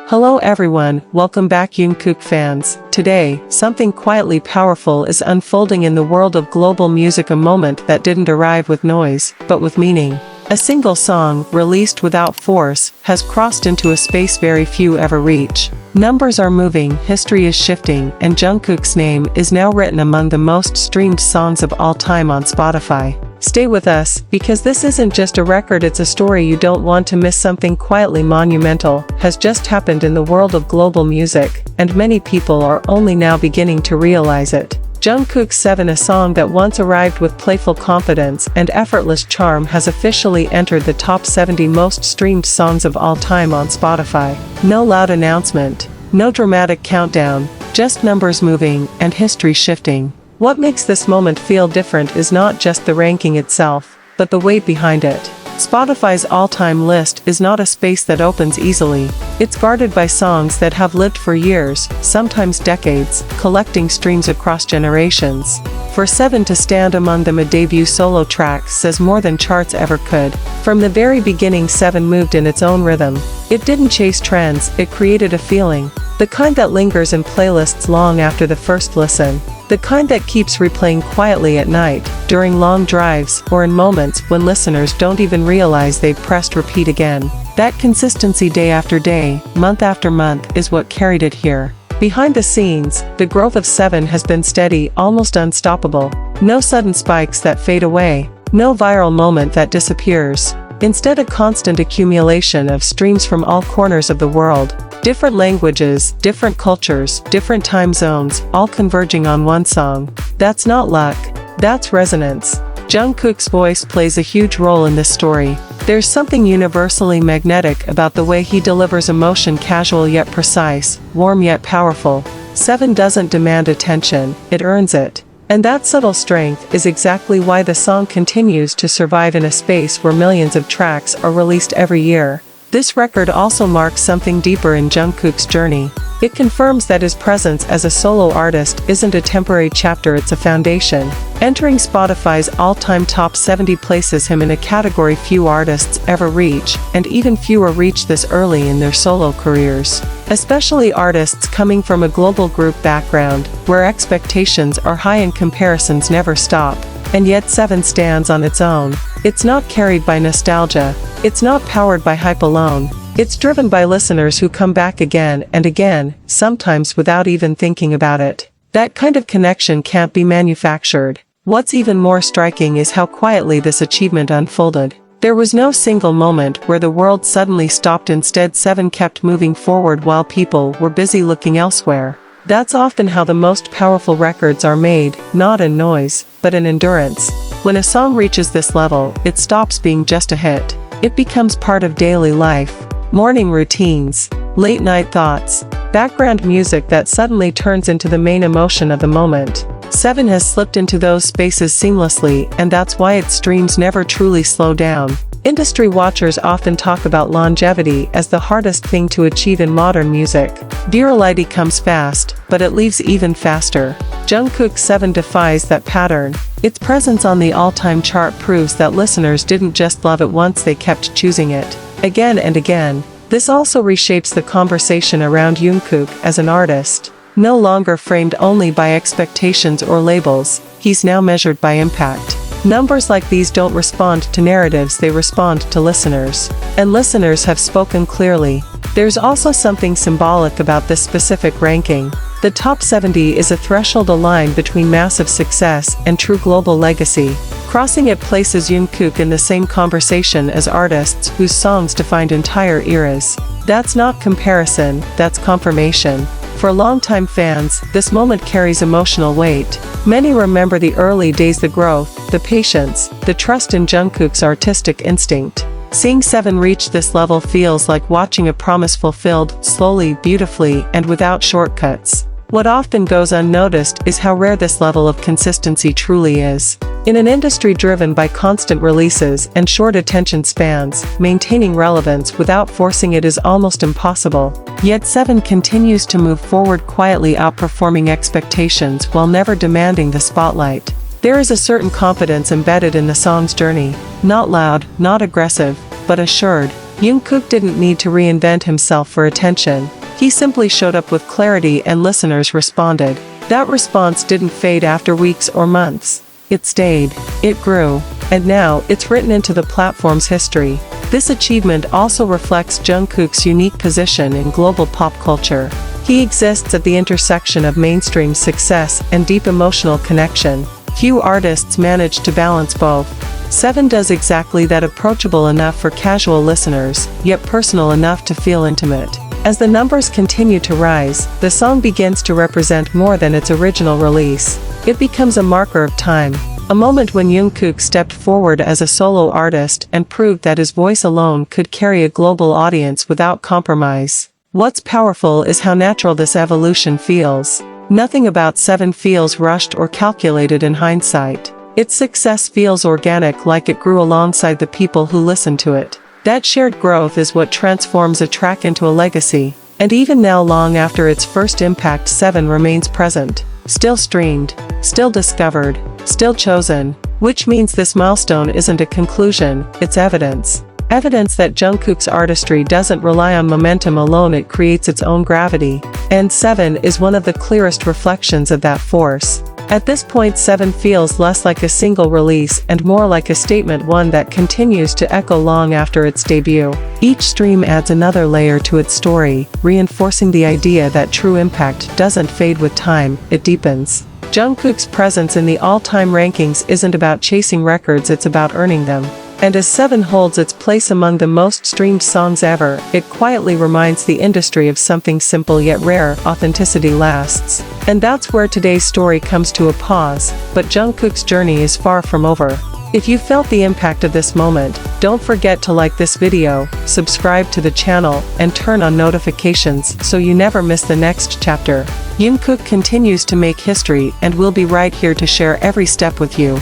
Hello everyone, welcome back Jungkook fans. Today, something quietly powerful is unfolding in the world of global music, a moment that didn't arrive with noise, but with meaning. A single song, released without force, has crossed into a space very few ever reach. Numbers are moving, history is shifting, and Jungkook's name is now written among the most streamed songs of all time on Spotify. Stay with us, because this isn't just a record, it's a story you don't want to miss. Something quietly monumental has just happened in the world of global music, and many people are only now beginning to realize it. Jungkook's 7, a song that once arrived with playful confidence and effortless charm, has officially entered the top 70 most streamed songs of all time on Spotify. No loud announcement, no dramatic countdown, just numbers moving and history shifting. What makes this moment feel different is not just the ranking itself, but the weight behind it. Spotify's all-time list is not a space that opens easily. It's guarded by songs that have lived for years, sometimes decades, collecting streams across generations. For 7 to stand among them, a debut solo track says more than charts ever could. From the very beginning, 7 moved in its own rhythm. It didn't chase trends, it created a feeling. The kind that lingers in playlists long after the first listen. The kind that keeps replaying quietly at night, during long drives, or in moments when listeners don't even realize they've pressed repeat again. That consistency day after day, month after month, is what carried it here. Behind the scenes, the growth of 7 has been steady, almost unstoppable. No sudden spikes that fade away, no viral moment that disappears. Instead, a constant accumulation of streams from all corners of the world. Different languages, different cultures, different time zones, all converging on one song. That's not luck, that's resonance. Jungkook's voice plays a huge role in this story. There's something universally magnetic about the way he delivers emotion, casual yet precise, warm yet powerful. 7 doesn't demand attention, it earns it. And that subtle strength is exactly why the song continues to survive in a space where millions of tracks are released every year. This record also marks something deeper in Jungkook's journey. It confirms that his presence as a solo artist isn't a temporary chapter, it's a foundation. Entering Spotify's all-time top 70 places him in a category few artists ever reach, and even fewer reach this early in their solo careers. Especially artists coming from a global group background, where expectations are high and comparisons never stop. And yet 7 stands on its own. It's not carried by nostalgia. It's not powered by hype alone. It's driven by listeners who come back again and again, sometimes without even thinking about it. That kind of connection can't be manufactured. What's even more striking is how quietly this achievement unfolded. There was no single moment where the world suddenly stopped. Instead, 7 kept moving forward while people were busy looking elsewhere. That's often how the most powerful records are made, not in noise, but in endurance. When a song reaches this level, it stops being just a hit. It becomes part of daily life. Morning routines, late-night thoughts, background music that suddenly turns into the main emotion of the moment. 7 has slipped into those spaces seamlessly, and that's why its streams never truly slow down. Industry watchers often talk about longevity as the hardest thing to achieve in modern music. Virality comes fast, but it leaves even faster. Jungkook's 7 defies that pattern. Its presence on the all-time chart proves that listeners didn't just love it once, they kept choosing it again and again. This also reshapes the conversation around Jungkook as an artist. No longer framed only by expectations or labels, he's now measured by impact. Numbers like these don't respond to narratives, they respond to listeners. And listeners have spoken clearly. There's also something symbolic about this specific ranking. The top 70 is a threshold, a line between massive success and true global legacy. Crossing it places Jungkook in the same conversation as artists whose songs defined entire eras. That's not comparison, that's confirmation. For longtime fans, this moment carries emotional weight. Many remember the early days, the growth, the patience, the trust in Jungkook's artistic instinct. Seeing 7 reach this level feels like watching a promise fulfilled, slowly, beautifully, and without shortcuts. What often goes unnoticed is how rare this level of consistency truly is. In an industry driven by constant releases and short attention spans, maintaining relevance without forcing it is almost impossible. Yet 7 continues to move forward quietly, outperforming expectations while never demanding the spotlight. There is a certain confidence embedded in the song's journey. Not loud, not aggressive, but assured. Jungkook didn't need to reinvent himself for attention. He simply showed up with clarity and listeners responded. That response didn't fade after weeks or months. It stayed, it grew, and now it's written into the platform's history. This achievement also reflects Jungkook's unique position in global pop culture. He exists at the intersection of mainstream success and deep emotional connection. Few artists manage to balance both. 7 does exactly that, approachable enough for casual listeners, yet personal enough to feel intimate. As the numbers continue to rise, the song begins to represent more than its original release. It becomes a marker of time, a moment when Jungkook stepped forward as a solo artist and proved that his voice alone could carry a global audience without compromise. What's powerful is how natural this evolution feels. Nothing about 7 feels rushed or calculated in hindsight. Its success feels organic, like it grew alongside the people who listened to it. That shared growth is what transforms a track into a legacy. And even now, long after its first impact, 7 remains present. Still streamed, still discovered, still chosen. Which means this milestone isn't a conclusion, it's evidence. Evidence that Jungkook's artistry doesn't rely on momentum alone, it creates its own gravity. And 7 is one of the clearest reflections of that force. At this point, 7 feels less like a single release and more like a statement, one that continues to echo long after its debut. Each stream adds another layer to its story, reinforcing the idea that true impact doesn't fade with time, it deepens. Jungkook's presence in the all-time rankings isn't about chasing records, it's about earning them. And as 7 holds its place among the most streamed songs ever, it quietly reminds the industry of something simple yet rare: authenticity lasts. And that's where today's story comes to a pause, but Jungkook's journey is far from over. If you felt the impact of this moment, don't forget to like this video, subscribe to the channel, and turn on notifications so you never miss the next chapter. Jungkook continues to make history, and we'll be right here to share every step with you.